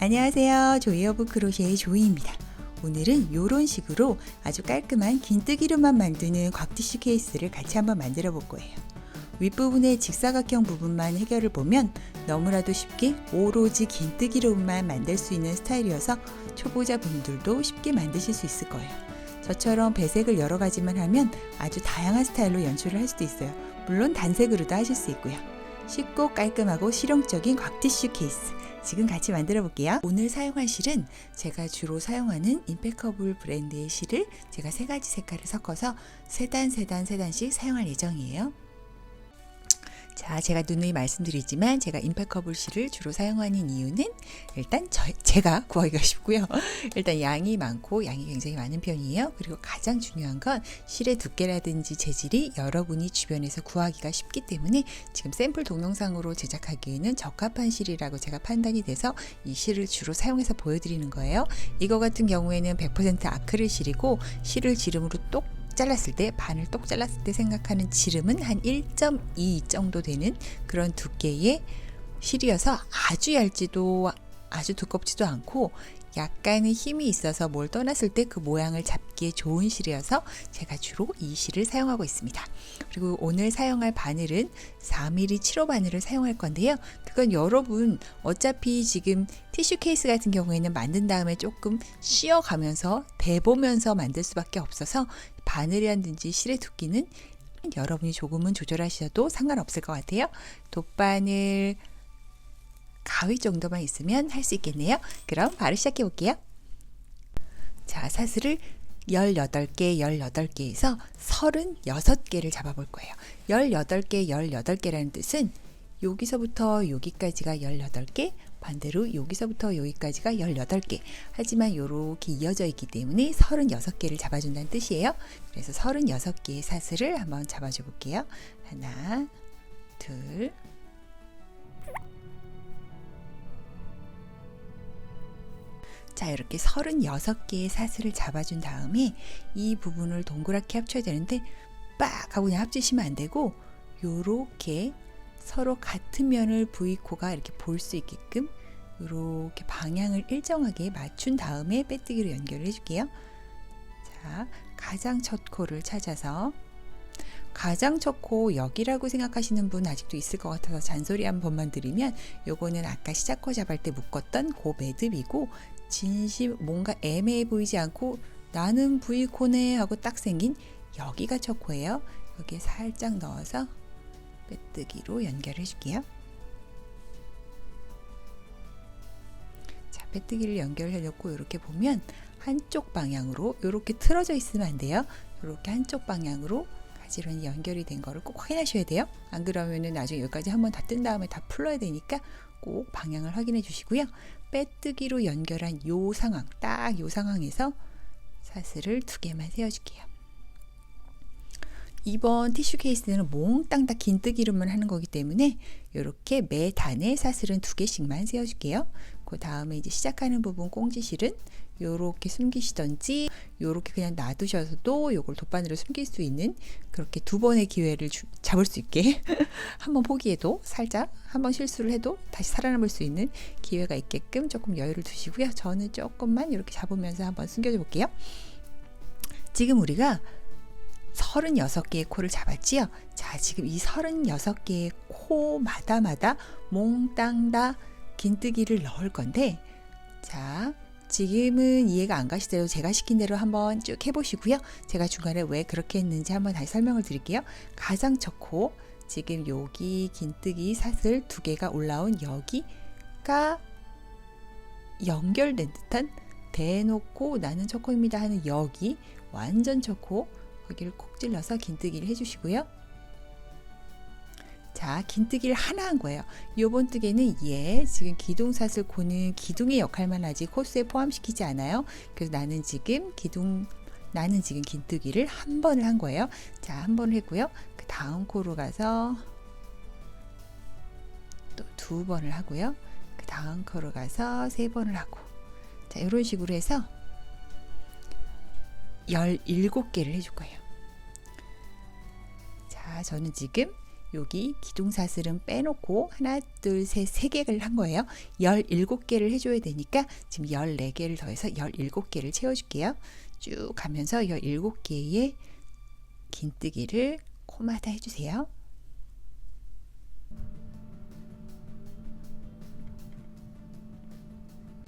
안녕하세요. 조이 오브 크로셰의 조이입니다. 오늘은 이런 식으로 아주 깔끔한 긴뜨기로만 만드는 곽티슈 케이스를 같이 한번 만들어 볼 거예요. 윗부분의 직사각형 부분만 해결을 보면 너무나도 쉽게 오로지 긴뜨기로만 만들 수 있는 스타일이어서 초보자분들도 쉽게 만드실 수 있을 거예요. 저처럼 배색을 여러 가지만 하면 아주 다양한 스타일로 연출을 할 수도 있어요. 물론 단색으로도 하실 수 있고요. 쉽고 깔끔하고 실용적인 곽티슈 케이스 지금 같이 만들어 볼게요. 오늘 사용할 실은 제가 주로 사용하는 임페커블 브랜드의 실을 제가 3가지 색깔을 섞어서 3단씩 사용할 예정이에요. 자, 제가 누누이 말씀드리지만 제가 임페커블 실을 주로 사용하는 이유는 일단 제가 구하기가 쉽고요. 일단 양이 많고 양이 굉장히 많은 편이에요. 그리고 가장 중요한 건 실의 두께라든지 재질이 여러분이 주변에서 구하기가 쉽기 때문에 지금 샘플 동영상으로 제작하기에는 적합한 실이라고 제가 판단이 돼서 이 실을 주로 사용해서 보여드리는 거예요. 이거 같은 경우에는 100% 아크릴 실이고 실을 지름으로 잘랐을 때 반을 똑 잘랐을 때 생각하는 지름은 한 1.2 정도 되는 그런 두께의 실이어서 아주 얇지도 아주 두껍지도 않고 약간의 힘이 있어서 뭘 떠났을 때 그 모양을 잡기에 좋은 실이어서 제가 주로 이 실을 사용하고 있습니다. 그리고 오늘 사용할 바늘은 4mm 7호 바늘을 사용할 건데요. 그건 여러분 어차피 지금 티슈 케이스 같은 경우에는 만든 다음에 조금 씌어가면서 대보면서 만들 수밖에 없어서 바늘이라든지 실의 두께는 여러분이 조금은 조절하셔도 상관없을 것 같아요. 돗바늘 가위 정도만 있으면 할 수 있겠네요. 그럼 바로 시작해 볼게요. 자, 사슬을 18개에서 36개를 잡아 볼 거예요. 18개라는 뜻은 여기서부터 여기까지가 18개, 반대로 여기서부터 여기까지가 18개. 하지만 이렇게 이어져 있기 때문에 36개를 잡아준다는 뜻이에요. 그래서 36개의 사슬을 한번 잡아줘 볼게요. 하나, 둘, 자, 이렇게 36개의 사슬을 잡아준 다음에 이 부분을 동그랗게 합쳐야 되는데 빡 하고 그냥 합치시면 안 되고 요렇게 서로 같은 면을 V코가 이렇게 볼 수 있게끔 이렇게 방향을 일정하게 맞춘 다음에 빼뜨기로 연결을 해줄게요. 자, 가장 첫 코를 찾아서 가장 첫 코 여기라고 생각하시는 분 아직도 있을 것 같아서 잔소리 한 번만 드리면 요거는 아까 시작코 잡을 때 묶었던 그 매듭이고 진심 뭔가 애매해 보이지 않고 나는 V코네 하고 딱 생긴 여기가 첫 코예요. 여기에 살짝 넣어서 빼뜨기로 연결해 줄게요. 자, 빼뜨기를 연결해 줬고 이렇게 보면 한쪽 방향으로 이렇게 틀어져 있으면 안 돼요. 이렇게 한쪽 방향으로 가지런히 연결이 된 거를 꼭 확인하셔야 돼요. 안 그러면은 나중에 여기까지 한번 다 뜬 다음에 다 풀어야 되니까 꼭 방향을 확인해 주시고요. 빼뜨기로 연결한 요 상황, 딱 요 상황에서 사슬을 2개만 세워줄게요. 이번 티슈 케이스는 몽땅 다 긴뜨기로만 하는 거기 때문에 이렇게 매 단에 사슬은 2개씩만 세워줄게요. 그 다음에 이제 시작하는 부분 꽁지실은 요렇게 숨기시던지 요렇게 그냥 놔두셔서도 요걸 돗바늘로 숨길 수 있는 그렇게 2번의 기회를 잡을 수 있게 한번 포기해도 살짝 한번 실수를 해도 다시 살아남을 수 있는 기회가 있게끔 조금 여유를 두시고요. 저는 조금만 이렇게 잡으면서 한번 숨겨줘 볼게요. 지금 우리가 36개의 코를 잡았지요. 자, 지금 이 36개의 코마다 몽땅 다 긴뜨기를 넣을 건데 자, 지금은 이해가 안 가시더라도 제가 시킨 대로 한번 쭉 해보시고요. 제가 중간에 왜 그렇게 했는지 한번 다시 설명을 드릴게요. 가장 첫 코, 지금 여기 긴뜨기 사슬 2개가 올라온 여기가 연결된 듯한 대놓고 나는 첫 코입니다 하는 여기 완전 첫 코, 여기를 콕 찔러서 긴뜨기를 해주시고요. 자, 긴뜨기를 하나 한 거예요. 요번 뜨개는 지금 기둥사슬 코는 기둥의 역할만 하지 코스에 포함시키지 않아요. 그래서 나는 지금 긴뜨기를 한 번을 한 거예요. 자, 한 번을 했고요. 그 다음 코로 가서 또 2번을 하고요. 그 다음 코로 가서 3번을 하고 자, 이런 식으로 해서 17개를 해줄 거예요. 자, 저는 지금 여기 기둥사슬은 빼놓고 하나, 둘, 셋, 세 개를 한 거예요. 17개를 해줘야 되니까 지금 14개를 더해서 17개를 채워줄게요. 쭉 가면서 17개의 긴뜨기를 코마다 해주세요.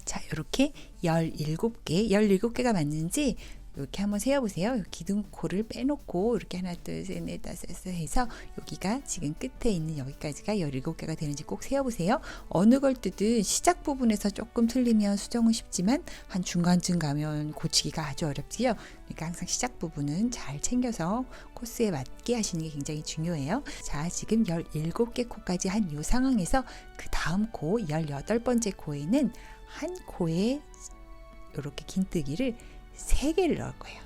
자, 이렇게 17개가 맞는지 이렇게 한번 세어보세요. 기둥코를 빼놓고 이렇게 하나, 둘, 셋, 넷, 다섯 해서 여기가 지금 끝에 있는 여기까지가 17개가 되는지 꼭 세어보세요. 어느 걸 뜨든 시작 부분에서 조금 틀리면 수정은 쉽지만 한 중간쯤 가면 고치기가 아주 어렵지요. 그러니까 항상 시작 부분은 잘 챙겨서 코스에 맞게 하시는 게 굉장히 중요해요. 자, 지금 17개 코까지 한 이 상황에서 그 다음 코 18번째 코에는 한 코에 이렇게 긴뜨기를 3개를 넣을 거예요.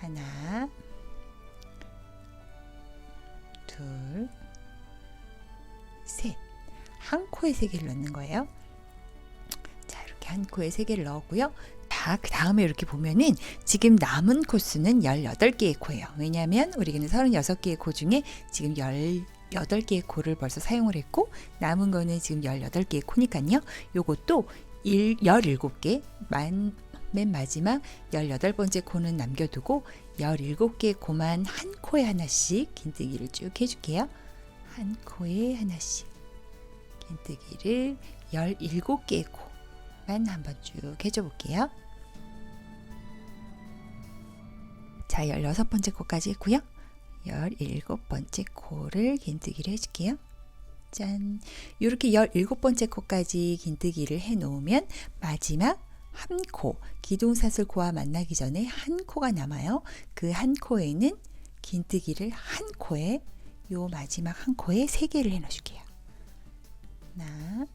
하나, 둘, 셋. 한 코에 3개를 넣는 거예요. 자, 이렇게 한 코에 3개를 넣었고요. 자, 그 다음에 이렇게 보면은 지금 남은 코스는 18개의 코예요. 왜냐하면 우리는 36개의 코 중에 지금 18개의 코를 벌써 사용을 했고 남은 거는 지금 18개의 코니까요. 요것도 17개 맨 마지막 18번째 코는 남겨두고 17개의 코만 한 코에 하나씩 긴뜨기를 쭉 해줄게요. 한 코에 하나씩 긴뜨기를 17개의 코만 한번 쭉 해줘 볼게요. 자, 16번째 코까지 했고요. 17번째 코를 긴뜨기를 해줄게요. 짠! 이렇게 17번째 코까지 긴뜨기를 해 놓으면 마지막 한 코, 기둥사슬 코와 만나기 전에 한 코가 남아요. 그 한 코에는 긴뜨기를 한 코에 요 마지막 한 코에 3개를 해 놓을게요. 하나,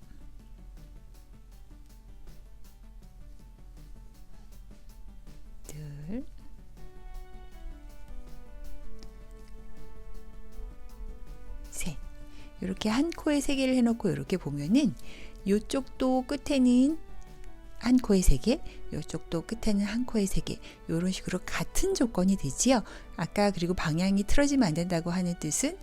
둘, 셋. 이렇게 한 코에 3개를 해 놓고 이렇게 보면은 요쪽도 끝에는 한 코에 3개, 이쪽도 끝에는 한 코에 3개, 이런 식으로 같은 조건이 되지요. 아까 그리고 방향이 틀어지면 안 된다고 하는 뜻은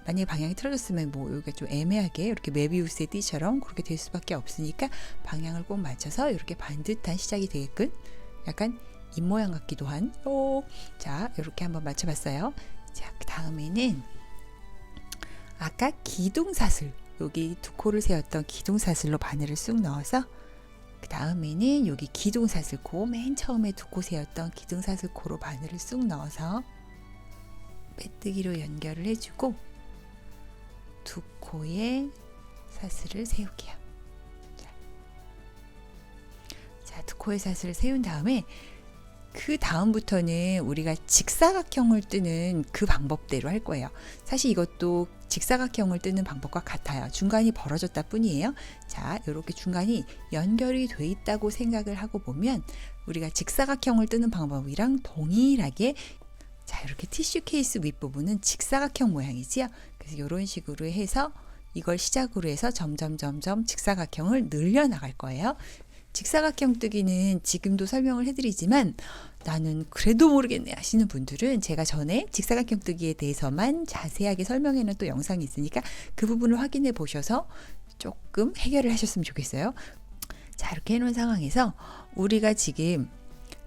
만약에 방향이 틀어졌으면 뭐 여기가 좀 애매하게 이렇게 메비우스의 띠처럼 그렇게 될 수밖에 없으니까 방향을 꼭 맞춰서 이렇게 반듯한 시작이 되게끔 약간 입 모양 같기도 한 자, 이렇게 한번 맞춰봤어요. 자, 그 다음에는 아까 기둥사슬 여기 두 코를 세웠던 기둥사슬로 바늘을 쑥 넣어서 그 다음에는 여기 기둥사슬 코 맨 처음에 두 코 세웠던 기둥사슬 코로 바늘을 쑥 넣어서 빼뜨기로 연결을 해주고 두 코에 사슬을 세울게요. 자, 두 코에 사슬을 세운 다음에 그 다음부터는 우리가 직사각형을 뜨는 그 방법대로 할 거예요. 사실 이것도 직사각형을 뜨는 방법과 같아요. 중간이 벌어졌다 뿐이에요. 자, 이렇게 중간이 연결이 돼 있다고 생각을 하고 보면 우리가 직사각형을 뜨는 방법이랑 동일하게 자, 이렇게 티슈 케이스 윗부분은 직사각형 모양이지요. 그래서 이런 식으로 해서 이걸 시작으로 해서 점점 직사각형을 늘려나갈 거예요. 직사각형 뜨기는 지금도 설명을 해드리지만 나는 그래도 모르겠네 하시는 분들은 제가 전에 직사각형 뜨기에 대해서만 자세하게 설명해놓은 또 영상이 있으니까 그 부분을 확인해 보셔서 조금 해결을 하셨으면 좋겠어요. 자, 이렇게 해놓은 상황에서 우리가 지금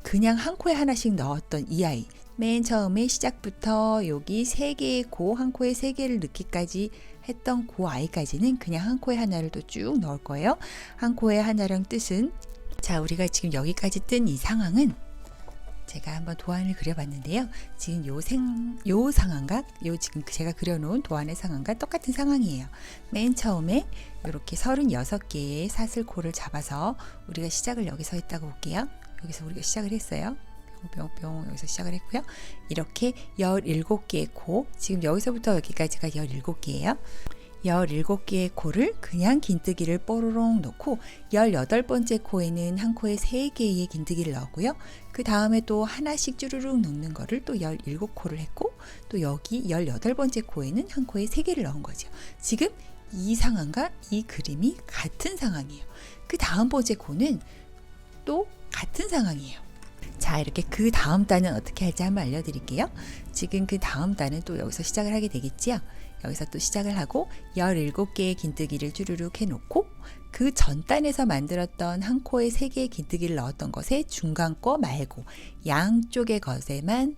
그냥 한 코에 하나씩 넣었던 이 아이 맨 처음에 시작부터 여기 3개의 코, 한 코에 3개를 넣기까지 했던 그 아이까지는 그냥 한 코에 하나를 또 쭉 넣을 거예요. 한 코에 하나랑 뜻은 자, 우리가 지금 여기까지 뜬 이 상황은 제가 한번 도안을 그려봤는데요. 지금 요 상황과 요 지금 제가 그려놓은 도안의 상황과 똑같은 상황이에요. 맨 처음에 이렇게 36개의 사슬코를 잡아서 우리가 시작을 여기서 했다고 볼게요. 여기서 우리가 시작을 했어요. 뿅뿅뿅 여기서 시작을 했고요. 이렇게 17개의 코, 지금 여기서부터 여기까지가 17개예요. 17개의 코를 그냥 긴뜨기를 뽀로롱 넣고 18번째 코에는 한 코에 3개의 긴뜨기를 넣었고요. 그 다음에 또 하나씩 쭈루룩 넣는 거를 또 17코를 했고 또 여기 18번째 코에는 한 코에 3개를 넣은 거죠. 지금 이 상황과 이 그림이 같은 상황이에요. 그 다음 번째 코는 또 같은 상황이에요. 자, 이렇게 그 다음 단은 어떻게 할지 한번 알려드릴게요. 지금 그 다음 단은 또 여기서 시작을 하게 되겠지요. 여기서 또 시작을 하고 17개의 긴뜨기를 쭈루룩 해놓고 그 전단에서 만들었던 한 코에 3개의 긴뜨기를 넣었던 것에 중간 거 말고 양쪽의 것에만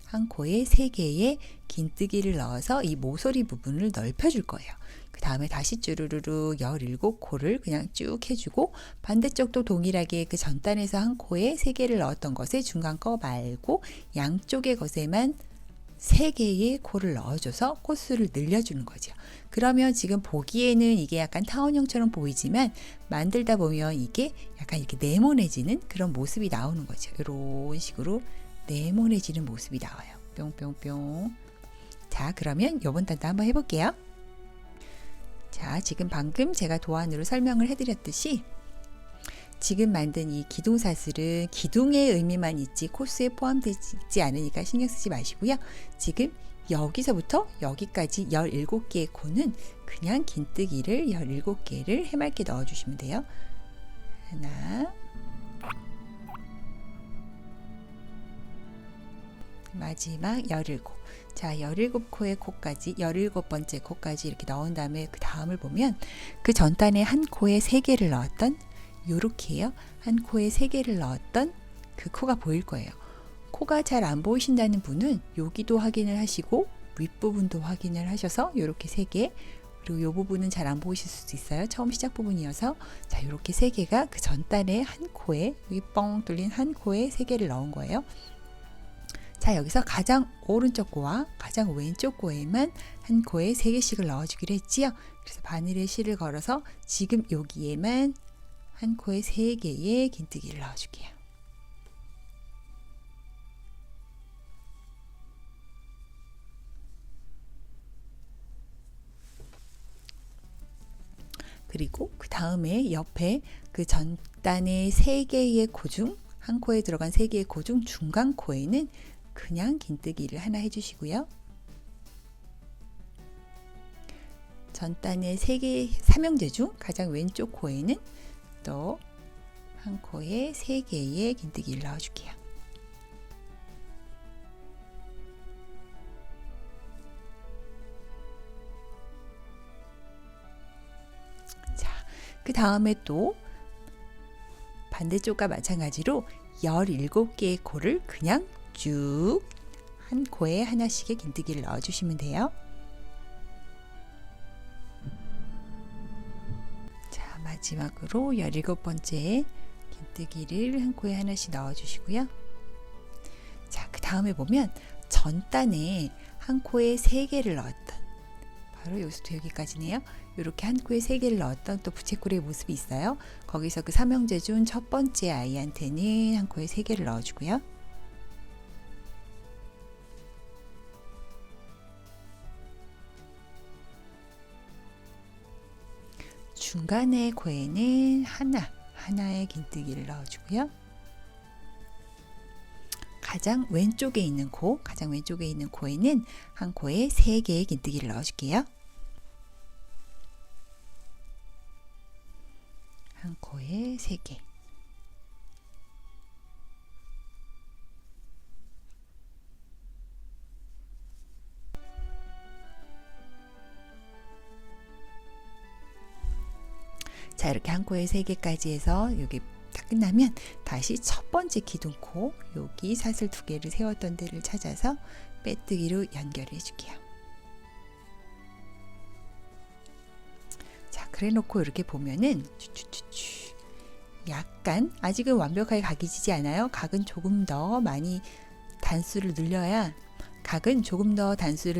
한 코에 3개의 긴뜨기를 넣어서 이 모서리 부분을 넓혀줄 거예요. 그 다음에 다시 쭈루루루 17코를 그냥 쭉 해주고 반대쪽도 동일하게 그 전단에서 한 코에 3개를 넣었던 것에 중간 거 말고 양쪽의 것에만 3개의 코를 넣어줘서 코수를 늘려주는 거죠. 그러면 지금 보기에는 이게 약간 타원형처럼 보이지만 만들다 보면 이게 약간 이렇게 네모내지는 그런 모습이 나오는 거죠. 이런 식으로 네모내지는 모습이 나와요. 뿅뿅뿅. 자, 그러면 요번 단도 한번 해볼게요. 자, 지금 방금 제가 도안으로 설명을 해드렸듯이 지금 만든 이 기둥사슬은 기둥의 의미만 있지 코스에 포함되지 않으니까 신경 쓰지 마시고요. 지금 여기서부터 여기까지 17개의 코는 그냥 긴뜨기를 17개를 해맑게 넣어주시면 돼요. 하나, 마지막 17. 자, 17코의 코까지 17번째 코까지 이렇게 넣은 다음에 그 다음을 보면 그 전단에 한 코에 3개를 넣었던 요렇게요. 한 코에 3개를 넣었던 그 코가 보일 거예요. 코가 잘 안 보이신다는 분은 여기도 확인을 하시고 윗부분도 확인을 하셔서 요렇게 3개, 그리고 요 부분은 잘 안 보이실 수도 있어요. 처음 시작 부분이어서 자, 요렇게 3개가 그 전단에 한 코에 여기 뻥 뚫린 한 코에 3개를 넣은 거예요. 자, 여기서 가장 오른쪽 코와 가장 왼쪽 코에만 한 코에 3개씩을 넣어주기로 했지요. 그래서 바늘에 실을 걸어서 지금 여기에만 한 코에 3개의 긴뜨기를 넣어줄게요. 그리고 그 다음에 옆에 그 전단의 3개의 코 중 한 코에 들어간 3개의 코 중 중간 코에는 그냥 긴뜨기를 하나 해주시고요. 전단의 3개 삼형제 중 가장 왼쪽 코에는 또 한 코에 3개의 긴뜨기를 넣어줄게요. 자, 그 다음에 또 반대쪽과 마찬가지로 17개의 코를 그냥 쭉 한 코에 하나씩의 긴뜨기를 넣어주시면 돼요. 자, 마지막으로 17번째 긴뜨기를 한 코에 하나씩 넣어주시고요. 자, 그 다음에 보면 전단에 한 코에 3개를 넣었던 바로 여기서부터 여기까지네요. 이렇게 한 코에 3개를 넣었던 또 부채꼴의 모습이 있어요. 거기서 그 삼형제 중 첫 번째 아이한테는 한 코에 3개를 넣어주고요. 중간의 코에는 하나의 긴뜨기를 넣어주고요. 가장 왼쪽에 있는 코에는 한 코에 3개의 긴뜨기를 넣어줄게요. 한 코에 3개. 자, 이렇게 한 코에 3개까지 해서 여기 다 끝나면 다시 첫 번째 기둥코 여기 사슬 2개를 세웠던 데를 찾아서 빼뜨기로 연결해 줄게요. 자, 그래 놓고 이렇게 보면은 약간 아직은 완벽하게 각이 지지 않아요. 각은 조금 더 많이 단수를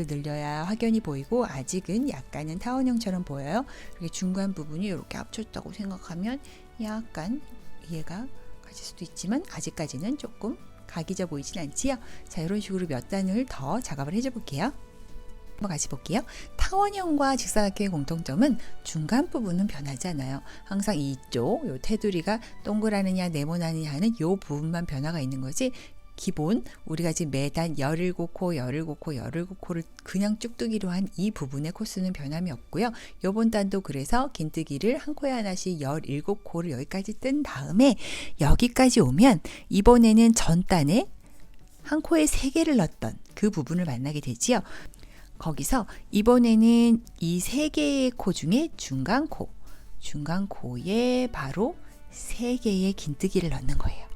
늘려야 확연히 보이고 아직은 약간은 타원형처럼 보여요. 이렇게 중간 부분이 이렇게 합쳤다고 생각하면 약간 이해가 가실 수도 있지만 아직까지는 조금 각이 져 보이진 않지요. 자, 이런 식으로 몇 단을 더 작업을 해줘 볼게요. 한번 같이 볼게요. 타원형과 직사각형의 공통점은 중간 부분은 변하지 않아요. 항상 이쪽 요 테두리가 동그라느냐 네모나느냐 하는 요 부분만 변화가 있는 거지, 기본 우리가 지금 매단 17코를 그냥 쭉 뜨기로 한 이 부분의 코스는 변함이 없고요. 요번 단도 그래서 긴뜨기를 한 코에 하나씩 17코를 여기까지 뜬 다음에 여기까지 오면 이번에는 전단에 한 코에 3개를 넣었던 그 부분을 만나게 되지요. 거기서 이번에는 이 세 개의 코 중에 중간코에 바로 세 개의 긴뜨기를 넣는 거예요.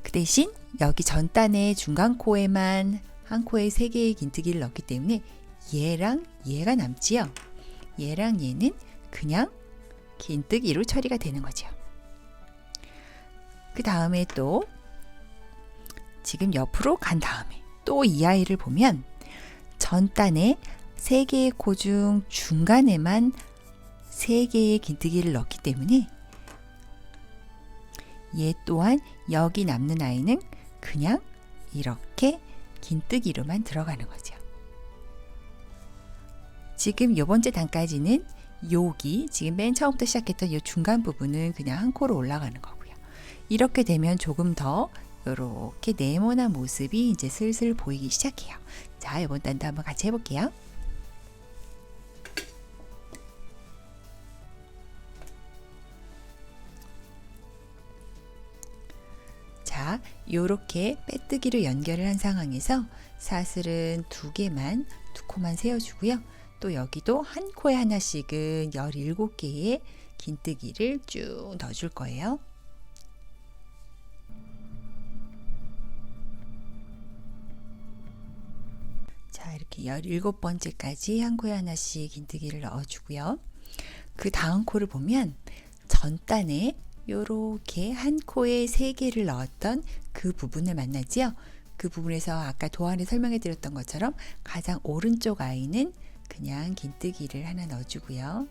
그 대신 여기 전단의 중간코에만 한 코에 세 개의 긴뜨기를 넣기 때문에 얘랑 얘가 남지요. 얘랑 얘는 그냥 긴뜨기로 처리가 되는 거죠. 그 다음에 또 지금 옆으로 간 다음에 또 이 아이를 보면 전단에 세 개의 코 중 중간에만 세 개의 긴뜨기를 넣기 때문에 얘 또한 여기 남는 아이는 그냥 이렇게 긴뜨기로만 들어가는 거죠. 지금 요 번째 단까지는 여기 지금 맨 처음부터 시작했던 이 중간 부분은 그냥 한 코로 올라가는 거고요. 이렇게 되면 조금 더 이렇게 네모난 모습이 이제 슬슬 보이기 시작해요. 자, 이번 단도 한번 같이 해볼게요. 자, 요렇게 빼뜨기로 연결을 한 상황에서 사슬은 두 코만 세워주고요. 또 여기도 한 코에 하나씩은 17개의 긴뜨기를 쭉 넣어줄 거예요. 자, 이렇게 17번째까지 한 코에 하나씩 긴뜨기를 넣어주고요. 그 다음 코를 보면 전단에 요렇게 한 코에 3개를 넣었던 그 부분을 만나지요. 그 부분에서 아까 도안에 설명해 드렸던 것처럼 가장 오른쪽 아이는 그냥 긴뜨기를 하나 넣어주고요.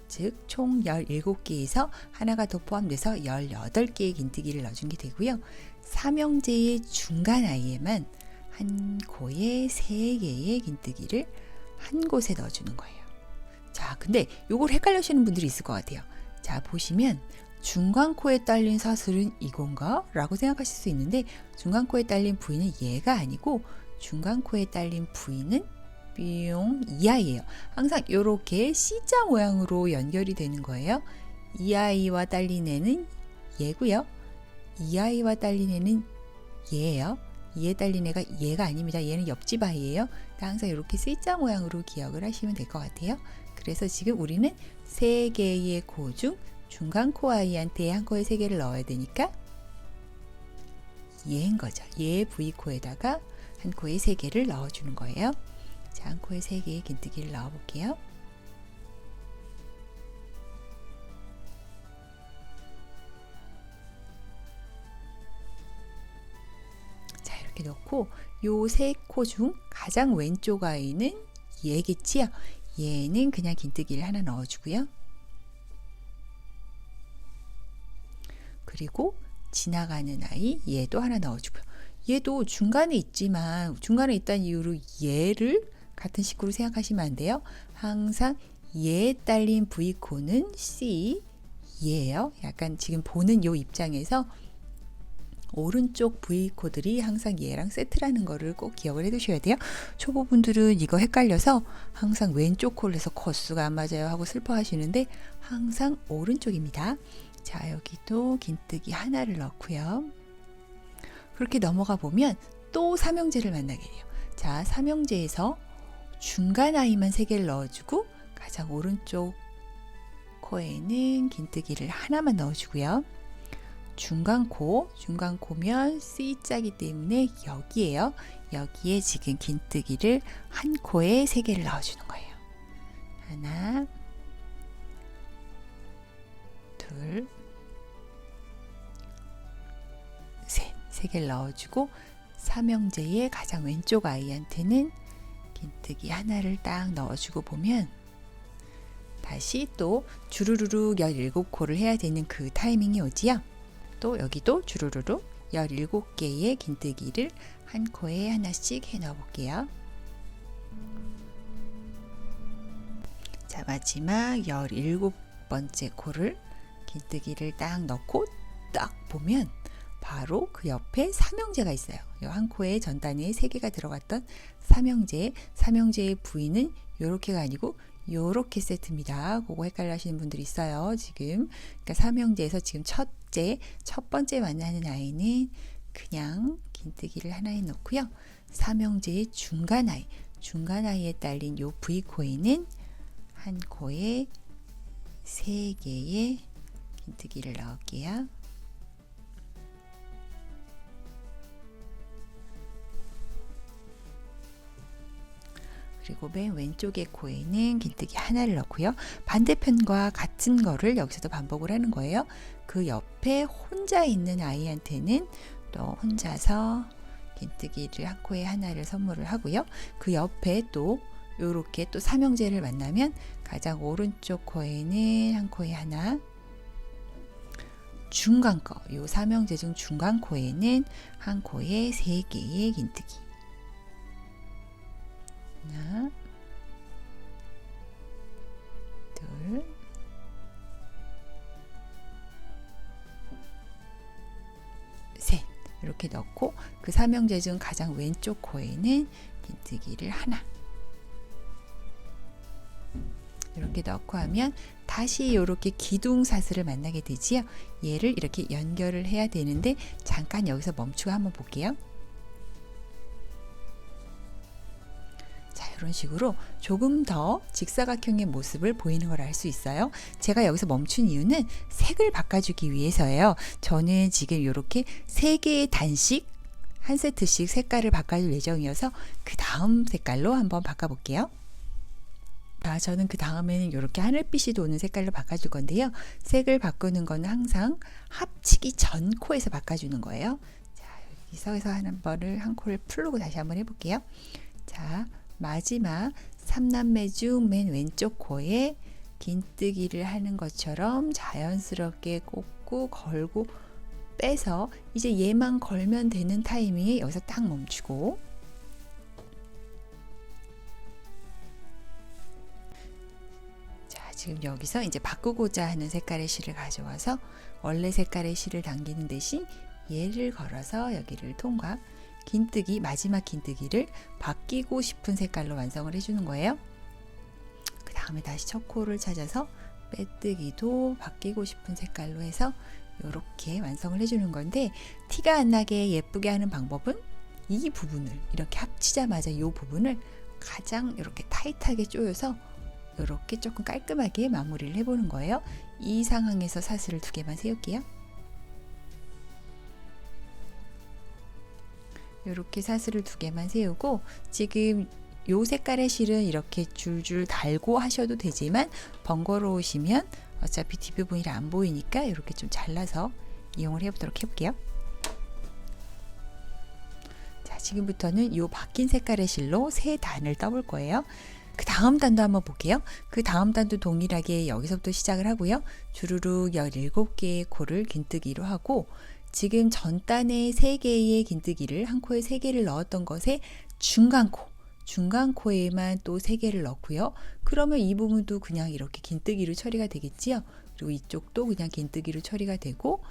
즉 총 17개에서 하나가 더 포함돼서 18개의 긴뜨기를 넣어준 게 되고요. 삼형제의 중간 아이에만 한 코에 3개의 긴뜨기를 한 곳에 넣어주는 거예요. 자, 근데 요걸 헷갈리시는 분들이 있을 것 같아요. 자, 보시면 중간코에 딸린 사슬은 이건가? 라고 생각하실 수 있는데 중간코에 딸린 부위는 얘가 아니고 중간코에 딸린 부위는 뿅 이 아이예요. 항상 이렇게 C자 모양으로 연결이 되는 거예요. 이 아이와 딸린 애는 얘고요. 이 아이와 딸린 애는 얘예요. 얘에 딸린 애가 얘가 아닙니다. 얘는 옆집 아이예요. 항상 이렇게 C자 모양으로 기억을 하시면 될 것 같아요. 그래서 지금 우리는 3개의 코 중 중간 코 아이한테 한 코에 3개를 넣어야 되니까 얘인 거죠. 얘 V코에다가 한 코에 3개를 넣어주는 거예요. 자, 한 코에 3개의 긴뜨기를 넣어 볼게요. 자, 이렇게 넣고 요 3코 중 가장 왼쪽 아이는 얘겠지요. 얘는 그냥 긴뜨기를 하나 넣어주고요. 그리고 지나가는 아이 얘도 하나 넣어주고요. 얘도 중간에 있지만 중간에 있다는 이유로 얘를 같은 식구로 생각하시면 안 돼요. 항상 얘에 딸린 V코는 C 얘예요. 약간 지금 보는 요 입장에서 오른쪽 V코들이 항상 얘랑 세트라는 거를 꼭 기억을 해 두셔야 돼요. 초보분들은 이거 헷갈려서 항상 왼쪽 코를 해서 코수가 안 맞아요 하고 슬퍼하시는데 항상 오른쪽입니다. 자, 여기도 긴뜨기 하나를 넣고요. 그렇게 넘어가 보면 또 삼형제를 만나게 돼요. 자, 삼형제에서 중간 아이만 3개를 넣어주고 가장 오른쪽 코에는 긴뜨기를 하나만 넣어주고요. 중간코면 C자기 때문에 여기에요. 여기에 지금 긴뜨기를 한 코에 3개를 넣어주는 거예요. 하나, 둘, 셋. 3개를 넣어주고 삼형제의 가장 왼쪽 아이한테는 긴뜨기 하나를 딱 넣어주고 보면 다시 또 주르르륵 17코를 해야 되는 그 타이밍이 오지요. 또 여기도 주르르륵 17개의 긴뜨기를 한 코에 하나씩 해 넣어 볼게요. 자, 마지막 17번째 코를 긴뜨기를 딱 넣고 딱 보면 바로 그 옆에 삼형제가 있어요. 이 한 코에 전단에 3개가 들어갔던 삼형제의 부위는 요렇게가 아니고 요렇게 세트입니다. 그거 헷갈려 하시는 분들이 있어요. 지금 그러니까 삼형제에서 지금 첫 번째 만나는 아이는 그냥 긴뜨기를 하나에 넣고요. 삼형제의 중간 아이에 딸린 요 V코에는 한 코에 3개의 긴뜨기를 넣을게요. 그리고 맨 왼쪽의 코에는 긴뜨기 하나를 넣고요. 반대편과 같은 거를 여기서도 반복을 하는 거예요. 그 옆에 혼자 있는 아이한테는 또 혼자서 긴뜨기를 한 코에 하나를 선물을 하고요. 그 옆에 또 요렇게 또 삼형제를 만나면 가장 오른쪽 코에는 한 코에 하나, 중간 거, 요 삼형제 중 중간 코에는 한 코에 3개의 긴뜨기. 하나, 둘, 셋. 이렇게 넣고 그 삼형제 중 가장 왼쪽 코에는 긴뜨기를 하나. 이렇게 넣고 하면 다시 이렇게 기둥사슬을 만나게 되지요. 얘를 이렇게 연결을 해야 되는데 잠깐 여기서 멈추고 한번 볼게요. 자, 이런 식으로 조금 더 직사각형의 모습을 보이는 걸 알 수 있어요. 제가 여기서 멈춘 이유는 색을 바꿔주기 위해서예요. 저는 지금 이렇게 3개의 단씩 한 세트씩 색깔을 바꿔줄 예정이어서 그 다음 색깔로 한번 바꿔볼게요. 저는 그 다음에는 이렇게 하늘빛이 도는 색깔로 바꿔줄 건데요. 색을 바꾸는 건 항상 합치기 전 코에서 바꿔주는 거예요. 자, 여기서 한 번을 한 코를 풀고 다시 한번 해볼게요. 자, 마지막 3남매 중 맨 왼쪽 코에 긴뜨기를 하는 것처럼 자연스럽게 꽂고 걸고 빼서 이제 얘만 걸면 되는 타이밍에 여기서 딱 멈추고, 자, 지금 여기서 이제 바꾸고자 하는 색깔의 실을 가져와서 원래 색깔의 실을 당기는 대신 얘를 걸어서 여기를 통과, 긴뜨기, 마지막 긴뜨기를 바뀌고 싶은 색깔로 완성을 해주는 거예요. 그 다음에 다시 첫 코를 찾아서 빼뜨기도 바뀌고 싶은 색깔로 해서 이렇게 완성을 해주는 건데, 티가 안 나게 예쁘게 하는 방법은 이 부분을 이렇게 합치자마자 이 부분을 가장 이렇게 타이트하게 조여서 이렇게 조금 깔끔하게 마무리를 해보는 거예요. 이 상황에서 사슬을 2개만 세울게요. 이렇게 사슬을 2개만 세우고, 지금 요 색깔의 실은 이렇게 줄줄 달고 하셔도 되지만 번거로우시면 어차피 뒷부분이 안 보이니까 이렇게 좀 잘라서 이용을 해보도록 해볼게요. 자, 지금부터는 요 바뀐 색깔의 실로 3단을 떠볼 거예요. 그 다음 단도 한번 볼게요. 그 다음 단도 동일하게 여기서부터 시작을 하고요. 주르륵 17개의 코를 긴뜨기로 하고, 지금 전 단에 3개의 긴뜨기를 한 코에 3개를 넣었던 것에 중간 코에만 또 3개를 넣고요. 그러면 이 부분도 그냥 이렇게 긴뜨기로 처리가 되겠지요. 그리고 이쪽도 그냥 긴뜨기로 처리가 되고,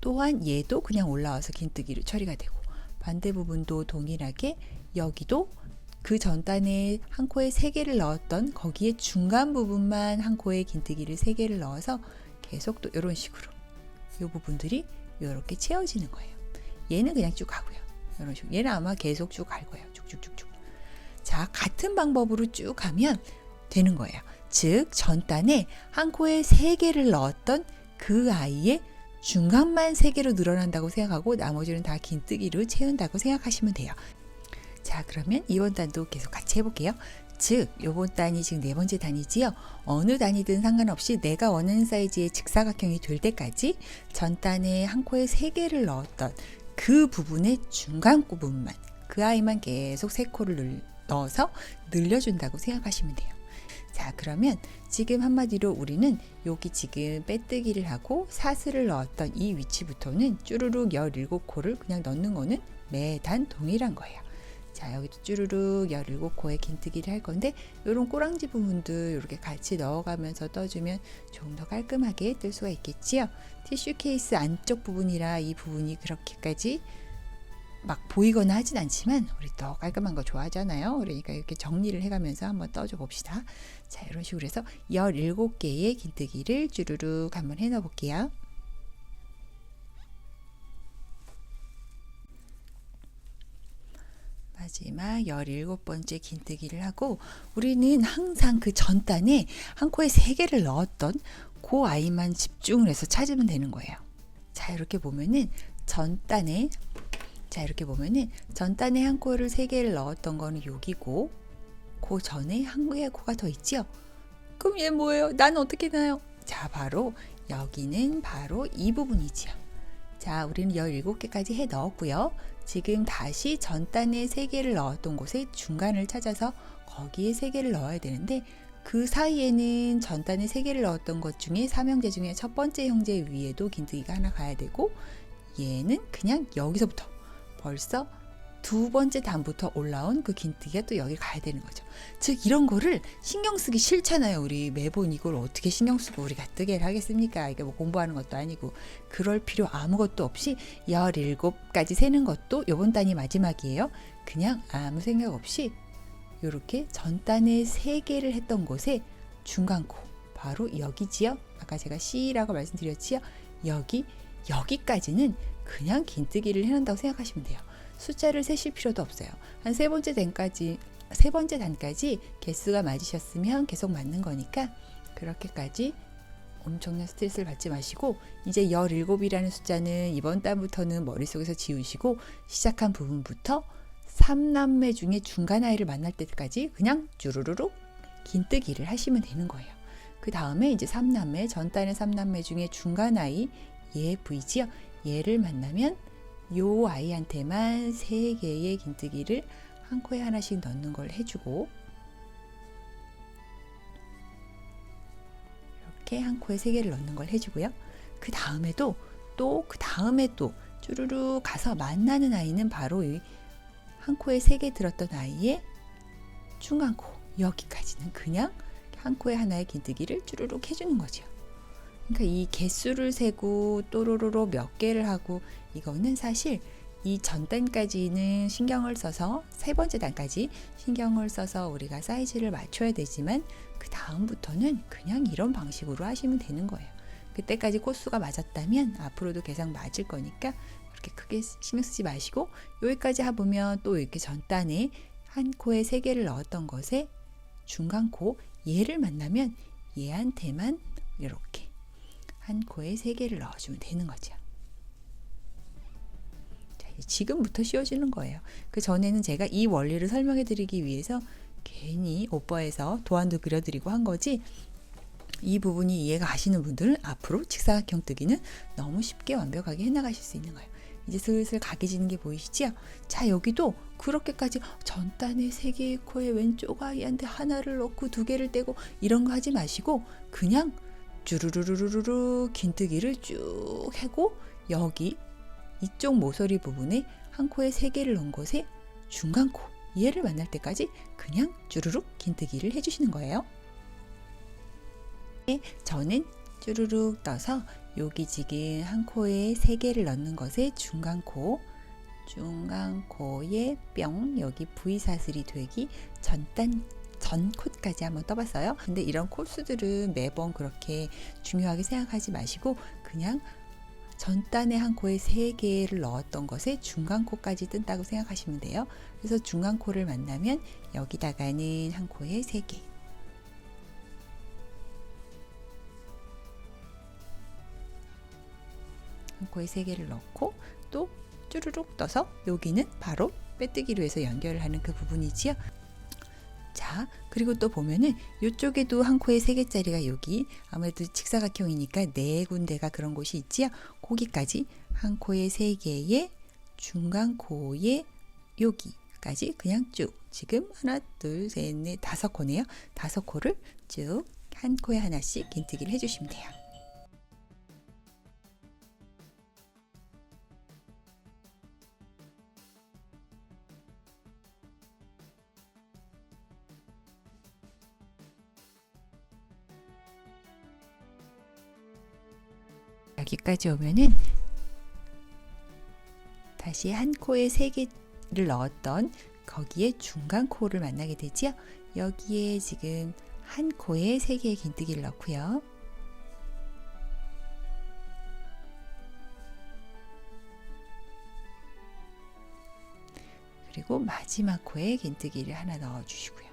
또한 얘도 그냥 올라와서 긴뜨기로 처리가 되고, 반대 부분도 동일하게 여기도 그 전 단에 한 코에 3개를 넣었던 거기에 중간 부분만 한 코에 긴뜨기를 3개를 넣어서 계속 또 이런 식으로 이 부분들이 이렇게 채워지는 거예요. 얘는 그냥 쭉 가고요. 이런 식으로. 얘는 아마 계속 쭉 갈 거예요. 쭉쭉쭉쭉. 자, 같은 방법으로 쭉 가면 되는 거예요. 즉, 전 단에 한 코에 3개를 넣었던 그 아이의 중간만 3개로 늘어난다고 생각하고 나머지는 다 긴뜨기로 채운다고 생각하시면 돼요. 자, 그러면 이번 단도 계속 같이 해볼게요. 즉, 요번 단이 지금 4번째 단이지요. 어느 단이든 상관없이 내가 원하는 사이즈의 직사각형이 될 때까지 전 단에 한 코에 3개를 넣었던 그 부분의 중간 부분만, 그 아이만 계속 3코를 넣어서 늘려준다고 생각하시면 돼요. 자, 그러면 지금 한마디로 우리는 여기 지금 빼뜨기를 하고 사슬을 넣었던 이 위치부터는 쭈루룩 17코를 그냥 넣는 거는 매단 동일한 거예요. 자, 여기도 쭈루룩 17코에 긴뜨기를 할 건데, 이런 꼬랑지 부분도 이렇게 같이 넣어가면서 떠주면 좀 더 깔끔하게 뜰 수가 있겠지요. 티슈 케이스 안쪽 부분이라 이 부분이 그렇게까지 막 보이거나 하진 않지만 우리 더 깔끔한 거 좋아하잖아요. 그러니까 이렇게 정리를 해가면서 한번 떠줘 봅시다. 자, 이런 식으로 해서 17개의 긴뜨기를 쭈루룩 한번 해넣어 볼게요. 마지막 17번째 긴뜨기를 하고 우리는 항상 그 전단에 한 코에 3개를 넣었던 그 아이만 집중을 해서 찾으면 되는 거예요. 자, 이렇게 보면은 전단에 한 코를 3개를 넣었던 거는 여기고 그 전에 한 개의 코가 더 있지요. 그럼 얘 뭐예요? 나는 어떻게 나요? 자, 바로 여기는 바로 이 부분이지요. 자, 우리는 17개까지 해 넣었고요. 지금 다시 전단에 3개를 넣었던 곳에 중간을 찾아서 거기에 3개를 넣어야 되는데 그 사이에는 전단에 3개를 넣었던 것 중에 3형제 중에 첫 번째 형제 위에도 긴뜨기가 하나 가야 되고 얘는 그냥 여기서부터 벌써 2번째 단부터 올라온 그 긴뜨기가 또 여기 가야 되는 거죠. 즉 이런 거를 신경 쓰기 싫잖아요. 우리 매번 이걸 어떻게 신경 쓰고 우리가 뜨개를 하겠습니까? 이게 뭐 공부하는 것도 아니고 그럴 필요 아무것도 없이 17까지 세는 것도 요번 단이 마지막이에요. 그냥 아무 생각 없이 이렇게 전단에 3개를 했던 곳에 중간코 바로 여기지요. 아까 제가 C라고 말씀드렸지요. 여기까지는 그냥 긴뜨기를 해놓는다고 생각하시면 돼요. 숫자를 세실 필요도 없어요. 한 세 번째 단까지 개수가 맞으셨으면 계속 맞는 거니까 그렇게까지 엄청난 스트레스를 받지 마시고 이제 17이라는 숫자는 이번 달부터는 머릿속에서 지우시고 시작한 부분부터 3남매 중에 중간 아이를 만날 때까지 그냥 쭈루루룩 긴뜨기를 하시면 되는 거예요. 그 다음에 이제 3남매, 전단의 3남매 중에 중간 아이 얘 보이지요? 얘를 만나면 요 아이한테만 3개의 긴뜨기를 한 코에 하나씩 넣는 걸 해주고 이렇게 한 코에 3개를 넣는 걸 해주고요. 그 다음에 또 쭈루루 가서 만나는 아이는 바로 이 한 코에 3개 들었던 아이의 중간코 여기까지는 그냥 한 코에 하나의 긴뜨기를 쭈루룩 해주는 거죠. 그러니까 이 개수를 세고 또로로로 몇 개를 하고 이거는 사실 이 전단까지는 신경을 써서 세 번째 단까지 신경을 써서 우리가 사이즈를 맞춰야 되지만 그 다음부터는 그냥 이런 방식으로 하시면 되는 거예요. 그때까지 코수가 맞았다면 앞으로도 계속 맞을 거니까 그렇게 크게 신경 쓰지 마시고 여기까지 해보면 또 이렇게 전단에 한 코에 3개를 넣었던 것에 중간코 얘를 만나면 얘한테만 이렇게 한 코에 3개를 넣어주면 되는 거죠. 자, 지금부터 쉬워지는 거예요. 그 전에는 제가 이 원리를 설명해 드리기 위해서 괜히 오버해서 도안도 그려드리고 한 거지 이 부분이 이해가 가시는 분들은 앞으로 직사각형 뜨기는 너무 쉽게 완벽하게 해나가실 수 있는 거예요. 이제 슬슬 각이지는 게 보이시죠? 자, 여기도 그렇게까지 전단에 3개의 코에 왼쪽 아이한테 하나를 넣고 2개를 떼고 이런 거 하지 마시고 그냥 쭈루루루루루 긴뜨기를 쭉 하고 여기 이쪽 모서리 부분에 한 코에 3개를 넣은 곳에 중간코 얘를 만날 때까지 그냥 쭈루룩 긴뜨기를 해주시는 거예요. 저는 쭈루룩 떠서 여기 지금 한 코에 3개를 넣는 것에 중간코에 뿅 여기 V사슬이 되기 전 콧까지 한번 떠봤어요. 근데 이런 코수들은 매번 그렇게 중요하게 생각하지 마시고 그냥 전단에 한 코에 3개를 넣었던 것에 중간코까지 뜬다고 생각하시면 돼요. 그래서 중간코를 만나면 여기다가는 한 코에 3개 한 코에 3개를 넣고 또 쭈루룩 떠서 여기는 바로 빼뜨기로 해서 연결을 하는 그 부분이지요. 자, 그리고 또 보면은 이쪽에도 한 코에 3개짜리가 여기 아무래도 직사각형이니까 4군데가 그런 곳이 있지요. 거기까지 한 코에 3개에 중간코에 여기까지 그냥 쭉 지금 하나 둘 셋 넷 5코네요. 5코를 쭉 한 코에 하나씩 긴뜨기를 해주시면 돼요. 여기까지 오면은 다시 한 코에 3개를 넣었던 거기에 중간 코를 만나게 되지요. 여기에 지금 한 코에 3개의 긴뜨기를 넣고요. 그리고 마지막 코에 긴뜨기를 하나 넣어주시고요.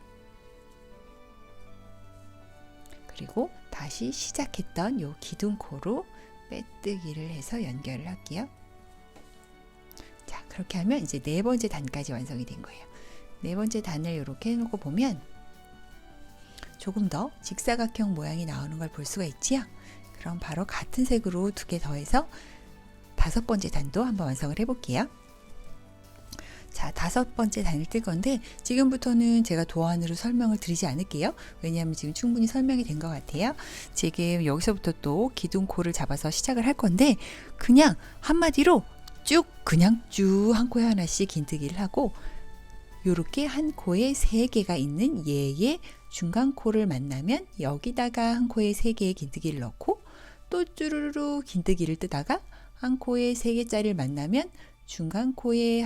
그리고 다시 시작했던 요 기둥코로 빼뜨기를 해서 연결을 할게요. 자, 그렇게 하면 이제 네 번째 단까지 완성이 된 거예요. 네 번째 단을 이렇게 해놓고 보면 조금 더 직사각형 모양이 나오는 걸 볼 수가 있지요. 그럼 바로 같은 색으로 두 개 더해서 다섯 번째 단도 한번 완성을 해볼게요. 자, 다섯 번째 단을 뜰 건데 지금부터는 제가 도안으로 설명을 드리지 않을게요. 왜냐하면 지금 충분히 설명이 된 것 같아요. 지금 여기서부터 또 기둥코를 잡아서 시작을 할 건데 그냥 한마디로 그냥 쭉 한 코에 하나씩 긴뜨기를 하고 요렇게 한 코에 세 개가 있는 얘의 중간 코를 만나면 여기다가 한 코에 세 개의 긴뜨기를 넣고 또 쭈루루루 긴뜨기를 뜨다가 한 코에 세 개짜리를 만나면 중간 코에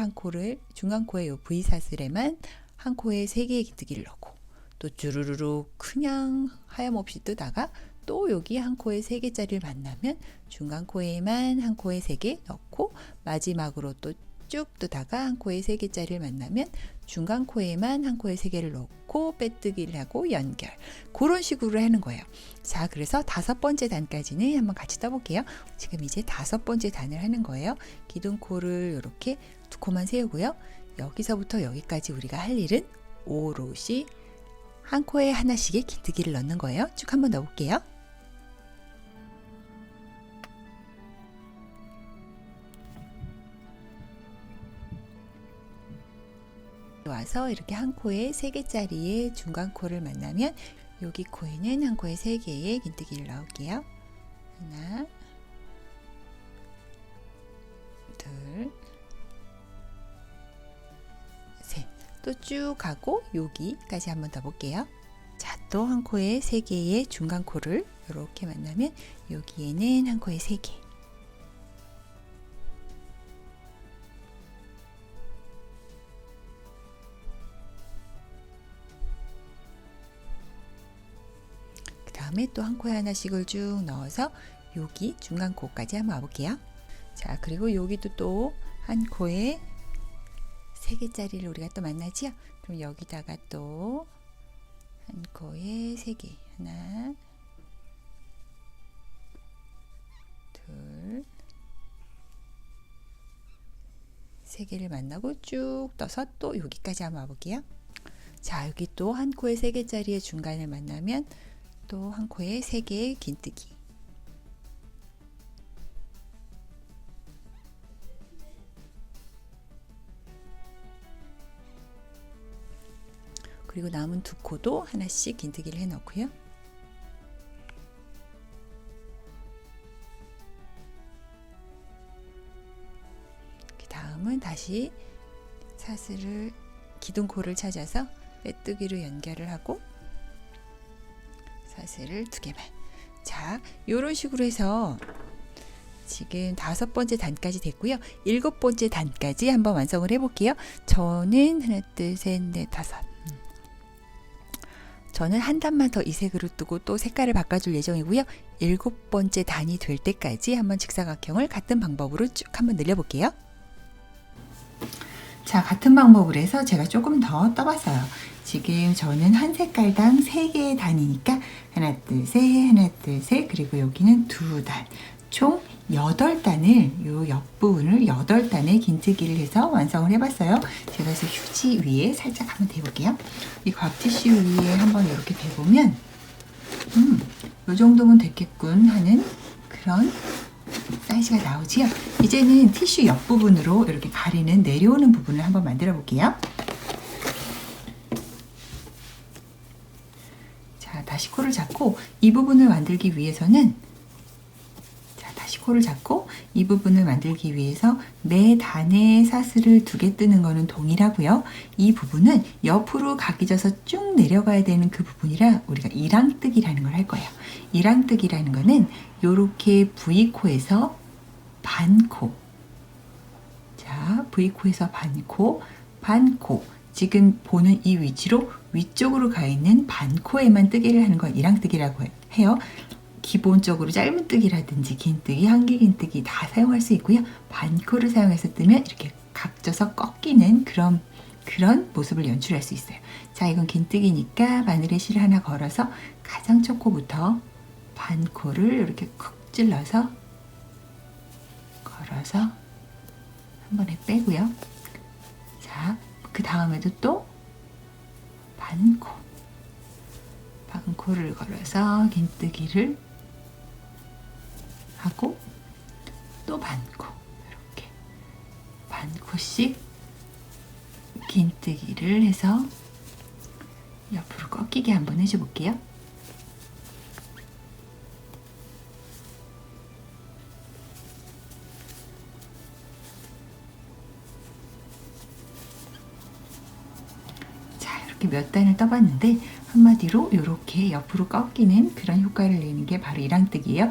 중간 코에 요 V사슬에만 한 코에 세 개의 긴뜨기를 넣고 또 쭈루루루 그냥 하염없이 뜨다가 또 여기 한 코에 세 개짜리를 만나면 중간 코에만 한 코에 세 개 넣고 마지막으로 또 쭉 뜨다가 한 코에 세 개짜리를 만나면 중간 코에만 한 코에 세 개를 넣고 빼뜨기를 하고 연결. 그런 식으로 하는 거예요. 자, 그래서 다섯 번째 단까지는 한번 같이 떠볼게요. 지금 이제 다섯 번째 단을 하는 거예요. 기둥코를 이렇게 두 코만 세우고요. 여기서부터 여기까지 우리가 할 일은 오롯이 한 코에 하나씩의 긴뜨기를 넣는 거예요. 쭉 한번 넣어볼게요. 와서 이렇게 한 코에 세 개짜리의 중간 코를 만나면 여기 코에는 한 코에 세 개의 긴뜨기를 넣을게요. 하나, 둘, 셋. 또 쭉 가고 여기까지 한번 더 볼게요. 자, 또 한 코에 세 개의 중간 코를 이렇게 만나면 여기에는 한 코에 세 개. 다음에 또 한 코에 하나씩을 쭉 넣어서 여기 중간 코까지 한번 와볼게요. 자, 그리고 여기도 또 한 코에 세 개짜리를 우리가 또 만나지요. 그럼 여기다가 또 한 코에 세 개, 하나, 둘, 세 개를 만나고 쭉 떠서 또 여기까지 한번 와볼게요. 자, 여기 또 한 코에 세 개짜리의 중간을 만나면 또 한 코에 세 개의 긴뜨기. 그리고 남은 두 코도 하나씩 긴뜨기를 해 넣고요. 그 다음은 다시 사슬을 기둥코를 찾아서 빼뜨기로 연결을 하고 사슬을 두 개만. 자, 요런 식으로 해서 지금 다섯 번째 단까지 됐고요. 일곱 번째 단까지 한번 완성을 해볼게요. 저는 하나, 둘, 셋, 넷, 다섯. 저는 한 단만 더 이 색으로 뜨고 또 색깔을 바꿔줄 예정이고요. 일곱 번째 단이 될 때까지 한번 직사각형을 같은 방법으로 쭉 한번 늘려볼게요. 자, 같은 방법으로 해서 제가 조금 더 떠봤어요. 지금 저는 한 색깔당 3개의 단이니까 하나, 둘, 셋, 하나, 둘, 셋, 그리고 여기는 두 단. 총 8단을 요 옆부분을 8단의 긴뜨기를 해서 완성을 해봤어요. 제가 그래서 휴지 위에 살짝 한번 대볼게요. 이 곽티슈 위에 한번 이렇게 대보면 요 정도면 됐겠군 하는 그런 사이즈가 나오지요. 이제는 티슈 옆부분으로 이렇게 가리는 내려오는 부분을 한번 만들어 볼게요. 자, 다시 코를 잡고 이 부분을 만들기 위해서는 코를 잡고 이 부분을 만들기 위해서 매 단에 사슬을 2개 뜨는 거는 동일하고요. 이 부분은 옆으로 각이져서 쭉 내려가야 되는 그 부분이라 우리가 이랑뜨기라는 걸 할 거예요. 이랑뜨기라는 거는 이렇게 V코에서 반코, 자, V코에서 반코, 반코, 지금 보는 이 위치로 위쪽으로 가 있는 반코에만 뜨기를 하는 걸 이랑뜨기라고 해요. 기본적으로 짧은 뜨기라든지 긴뜨기, 한길긴뜨기 다 사용할 수 있고요. 반코를 사용해서 뜨면 이렇게 각져서 꺾이는 그런 그런 모습을 연출할 수 있어요. 자, 이건 긴뜨기니까 바늘에 실을 하나 걸어서 가장 첫 코부터 반 코를 이렇게 쿡 찔러서 걸어서 한 번에 빼고요. 자, 그 다음에도 또 반코, 반코를 걸어서 긴뜨기를 하고 또 반코, 이렇게 반코씩 긴뜨기를 해서 옆으로 꺾이게 한번 해줘 볼게요. 몇 단을 떠봤는데 한마디로 이렇게 옆으로 꺾이는 그런 효과를 내는 게 바로 이랑뜨기예요.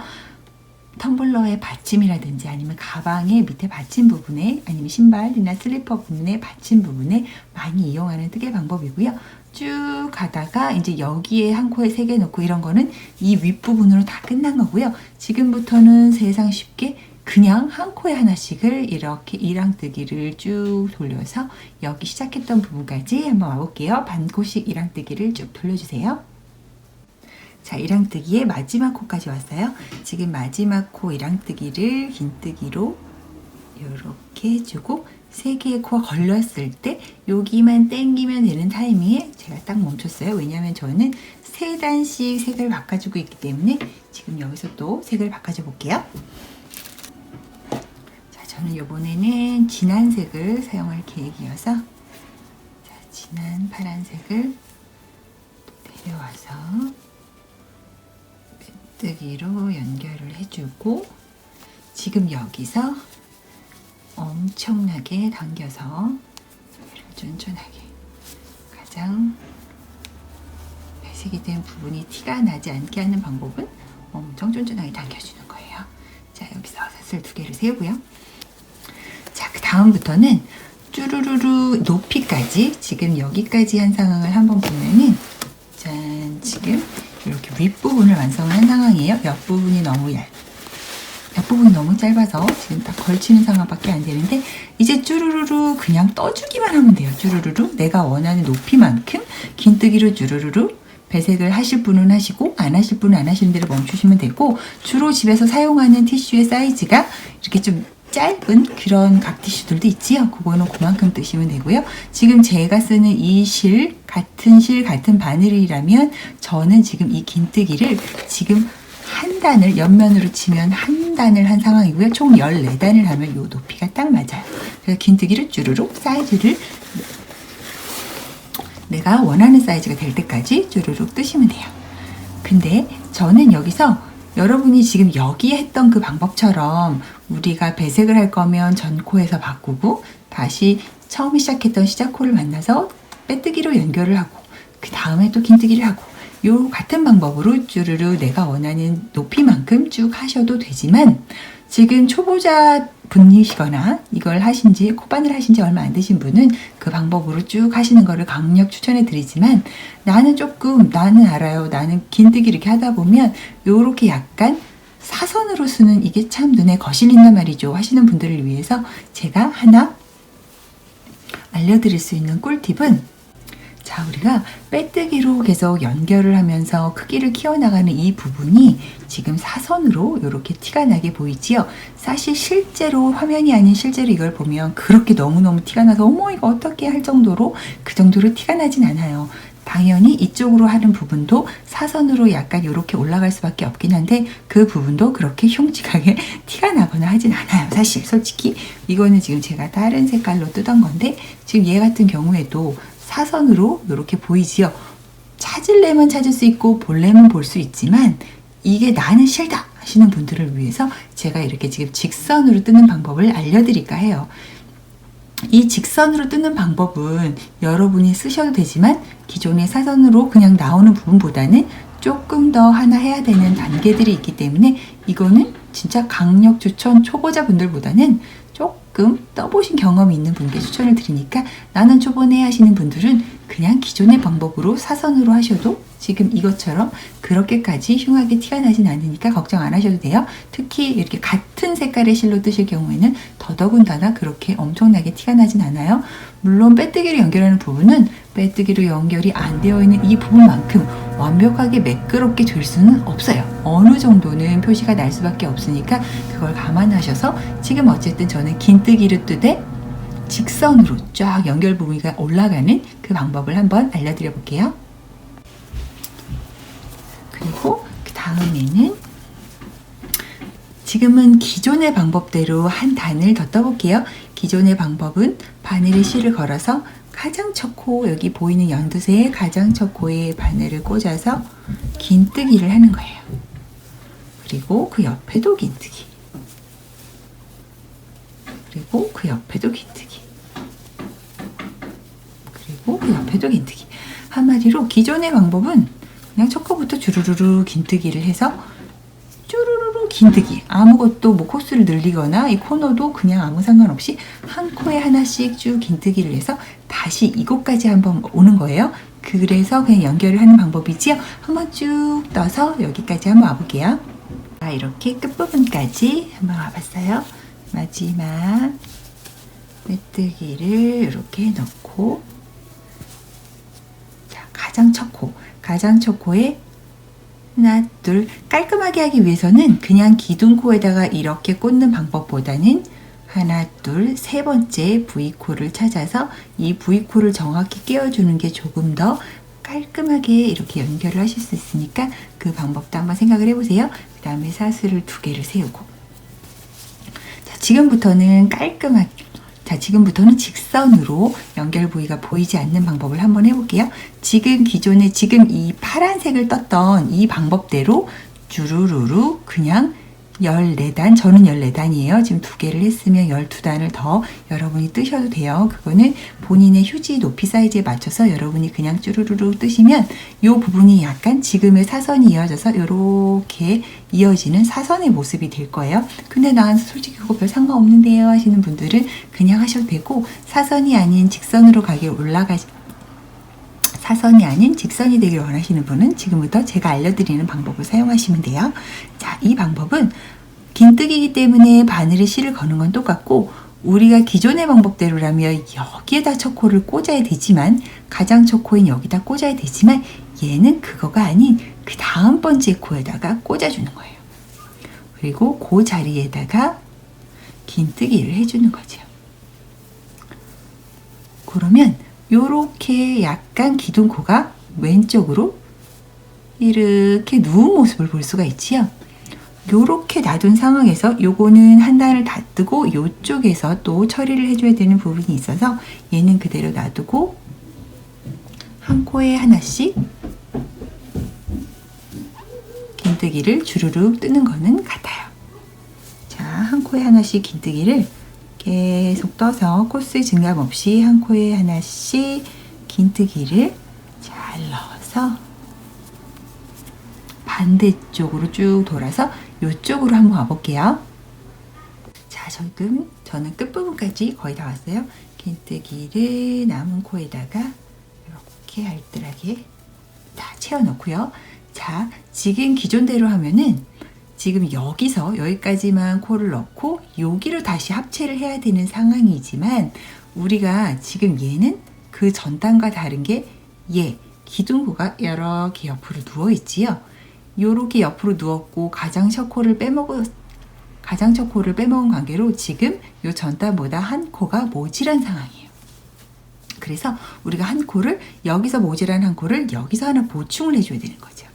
텀블러의 받침이라든지 아니면 가방의 밑에 받침 부분에 아니면 신발이나 슬리퍼 부분에 받침 부분에 많이 이용하는 뜨개 방법이고요. 쭉 가다가 이제 여기에 한 코에 3개 넣고 이런 거는 이 윗부분으로 다 끝난 거고요. 지금부터는 세상 쉽게 그냥 한 코에 하나씩을 이렇게 이랑뜨기를 쭉 돌려서 여기 시작했던 부분까지 한번 와볼게요. 반코씩 이랑뜨기를 쭉 돌려주세요. 자, 이랑뜨기의 마지막 코까지 왔어요. 지금 마지막 코 이랑뜨기를 긴뜨기로 이렇게 해주고 3개의 코가 걸렸을 때 여기만 당기면 되는 타이밍에 제가 딱 멈췄어요. 왜냐하면 저는 3단씩 색을 바꿔주고 있기 때문에 지금 여기서 또 색을 바꿔줘 볼게요. 저는 이번에는 진한 색을 사용할 계획이어서 자, 진한 파란색을 내려와서 뜨기로 연결을 해주고 지금 여기서 엄청나게 당겨서 쫀쫀하게 가장 배색이 된 부분이 티가 나지 않게 하는 방법은 엄청 쫀쫀하게 당겨주는 거예요. 자, 여기서 사슬 2개를 세우고요. 자, 그 다음부터는 쭈루루루 높이까지 지금 여기까지 한 상황을 한번 보면은 짠, 지금 이렇게 윗부분을 완성을 한 상황이에요. 옆부분이 너무 짧아서 지금 딱 걸치는 상황밖에 안 되는데 이제 쭈루루루 그냥 떠주기만 하면 돼요. 쭈루루루 내가 원하는 높이만큼 긴뜨기로 쭈루루루 배색을 하실 분은 하시고 안 하실 분은 안 하시는 대로 멈추시면 되고 주로 집에서 사용하는 티슈의 사이즈가 이렇게 좀 짧은 그런 각 티슈들도 있지요. 그거는 그만큼 뜨시면 되고요. 지금 제가 쓰는 이 같은 바늘이라면 저는 지금 이 긴뜨기를 지금 한 단을 옆면으로 치면 한 단을 한 상황이고요. 총 14단을 하면 이 높이가 딱 맞아요. 그래서 긴뜨기를 쭈루룩 사이즈를 내가 원하는 사이즈가 될 때까지 쭈루룩 뜨시면 돼요. 근데 저는 여기서 여러분이 지금 여기에 했던 그 방법처럼 우리가 배색을 할 거면 전코에서 바꾸고 다시 처음 시작했던 시작코를 만나서 빼뜨기로 연결을 하고 그 다음에 또 긴뜨기를 하고 요 같은 방법으로 쭈르르 내가 원하는 높이만큼 쭉 하셔도 되지만 지금 초보자 분이시거나 이걸 하신지 코바늘 하신지 얼마 안 되신 분은 그 방법으로 쭉 하시는 거를 강력 추천해 드리지만 나는 알아요. 나는 긴뜨기 이렇게 하다 보면 요렇게 약간 사선으로 쓰는 이게 참 눈에 거슬린단 말이죠 하시는 분들을 위해서 제가 하나 알려드릴 수 있는 꿀팁은 자, 우리가 빼뜨기로 계속 연결을 하면서 크기를 키워나가는 이 부분이 지금 사선으로 이렇게 티가 나게 보이지요. 사실 실제로 화면이 아닌 실제로 이걸 보면 그렇게 너무너무 티가 나서 어머 이거 어떻게 할 정도로 그 정도로 티가 나진 않아요. 당연히 이쪽으로 하는 부분도 사선으로 약간 이렇게 올라갈 수밖에 없긴 한데 그 부분도 그렇게 흉측하게 티가 나거나 하진 않아요. 사실 솔직히 이거는 지금 제가 다른 색깔로 뜨던 건데 지금 얘 같은 경우에도 사선으로 이렇게 보이지요. 찾으려면 찾을 수 있고 볼려면 볼 수 있지만 이게 나는 싫다 하시는 분들을 위해서 제가 이렇게 지금 직선으로 뜨는 방법을 알려드릴까 해요. 이 직선으로 뜨는 방법은 여러분이 쓰셔도 되지만 기존의 사선으로 그냥 나오는 부분보다는 조금 더 하나 해야 되는 단계들이 있기 때문에 이거는 진짜 강력 추천 초보자분들보다는 조금 떠보신 경험이 있는 분께 추천을 드리니까 나는 초보네 하시는 분들은 그냥 기존의 방법으로 사선으로 하셔도 지금 이것처럼 그렇게까지 흉하게 티가 나진 않으니까 걱정 안 하셔도 돼요. 특히 이렇게 같은 색깔의 실로 뜨실 경우에는 더더군다나 그렇게 엄청나게 티가 나진 않아요. 물론 빼뜨기로 연결하는 부분은 빼뜨기로 연결이 안 되어 있는 이 부분만큼 완벽하게 매끄럽게 될 수는 없어요. 어느 정도는 표시가 날 수밖에 없으니까 그걸 감안하셔서 지금 어쨌든 저는 긴뜨기로 뜨되 직선으로 쫙 연결 부위가 올라가는 그 방법을 한번 알려드려 볼게요. 그리고 그 다음에는 지금은 기존의 방법대로 한 단을 더 떠볼게요. 기존의 방법은 바늘에 실을 걸어서 가장 첫 코, 여기 보이는 연두새의 가장 첫 코에 바늘을 꽂아서 긴뜨기를 하는 거예요. 그리고 그 옆에도 긴뜨기. 그리고 그 옆에도 긴뜨기. 그리고 그 옆에도 긴뜨기. 한마디로 기존의 방법은 그냥 첫 코부터 주르르르 긴뜨기를 해서 쭈루루루 긴뜨기. 아무것도 뭐 코스를 늘리거나 이 코너도 그냥 아무 상관없이 한 코에 하나씩 쭉 긴뜨기를 해서 다시 이곳까지 한번 오는 거예요. 그래서 그냥 연결을 하는 방법이지요. 한번 쭉 떠서 여기까지 한번 와볼게요. 자, 이렇게 끝부분까지 한번 와봤어요. 마지막 빼뜨기를 이렇게 넣고, 자, 가장 첫 코에 하나, 둘, 깔끔하게 하기 위해서는 그냥 기둥코에다가 이렇게 꽂는 방법보다는 하나, 둘, 세 번째 V코를 찾아서 이 V코를 정확히 끼워주는 게 조금 더 깔끔하게 이렇게 연결을 하실 수 있으니까 그 방법도 한번 생각을 해보세요. 그 다음에 사슬을 2개를 세우고, 자, 지금부터는 지금부터는 직선으로 연결 부위가 보이지 않는 방법을 한번 해볼게요. 지금 이 파란색을 떴던 이 방법대로 주르르르 그냥 14단, 저는 14단이에요. 지금 2개를 했으면 12단을 더 여러분이 뜨셔도 돼요. 그거는 본인의 휴지 높이 사이즈에 맞춰서 여러분이 그냥 쭈루루루 뜨시면 이 부분이 약간 지금의 사선이 이어져서 이렇게 이어지는 사선의 모습이 될 거예요. 근데 난 솔직히 그거 별 상관없는데요 하시는 분들은 그냥 하셔도 되고, 사선이 아닌 직선이 되길 원하시는 분은 지금부터 제가 알려드리는 방법을 사용하시면 돼요. 자, 이 방법은 긴뜨기이기 때문에 바늘에 실을 거는 건 똑같고, 우리가 기존의 방법대로라면 여기에다 첫 코를 꽂아야 되지만, 가장 첫 코인 여기다 꽂아야 되지만, 얘는 그거가 아닌 그 다음 번째 코에다가 꽂아주는 거예요. 그리고 그 자리에다가 긴뜨기를 해주는 거죠. 그러면 요렇게 약간 기둥코가 왼쪽으로 이렇게 누운 모습을 볼 수가 있지요. 요렇게 놔둔 상황에서 요거는 한 단을 다 뜨고 요쪽에서 또 처리를 해줘야 되는 부분이 있어서 얘는 그대로 놔두고 한 코에 하나씩 긴뜨기를 주르륵 뜨는 거는 같아요. 자, 한 코에 하나씩 긴뜨기를 계속 떠서 코스 증감 없이 한 코에 하나씩 긴뜨기를 잘 넣어서 반대쪽으로 쭉 돌아서 이쪽으로 한번 가볼게요. 자, 저는 끝부분까지 거의 다 왔어요. 긴뜨기를 남은 코에다가 이렇게 알뜰하게 다 채워 넣고요. 자, 지금 기존대로 하면은 지금 여기까지만 코를 넣고 여기를 다시 합체를 해야 되는 상황이지만, 우리가 지금 얘는 그 전단과 다른 게 기둥코가 이렇게 옆으로 누워 있지요. 요렇게 옆으로 누웠고 가장 첫 코를 빼먹은 관계로 지금 요 전단보다 한 코가 모자란 상황이에요. 그래서 우리가 한 코를, 여기서 모자란 한 코를 여기서 하나 보충을 해줘야 되는 거죠.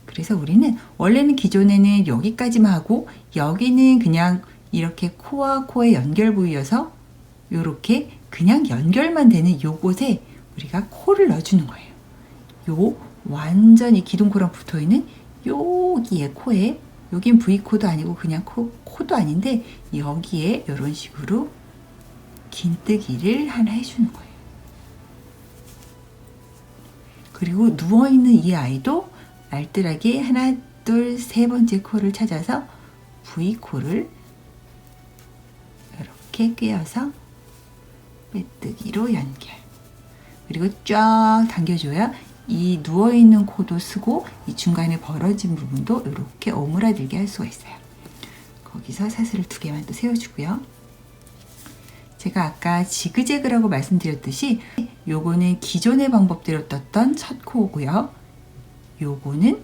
그래서 우리는 원래는 기존에는 여기까지만 하고, 여기는 그냥 이렇게 코와 코의 연결 부위여서 요렇게 그냥 연결만 되는 요곳에 우리가 코를 넣어주는 거예요. 요 완전히 기둥코랑 붙어있는 여기에 코에, 여긴 V코도 아니고 그냥 코도 아닌데 여기에 이런 식으로 긴뜨기를 하나 해주는 거예요. 그리고 누워있는 이 아이도 알뜰하게 하나, 둘, 세 번째 코를 찾아서 V코를 이렇게 꿰어서 빼뜨기로 연결. 그리고 쫙 당겨줘야 이 누워있는 코도 쓰고 이 중간에 벌어진 부분도 이렇게 오므라들게 할 수가 있어요. 거기서 사슬을 2개만 또 세워주고요. 제가 아까 지그재그라고 말씀드렸듯이 요거는 기존의 방법대로 떴던 첫 코고요. 요거는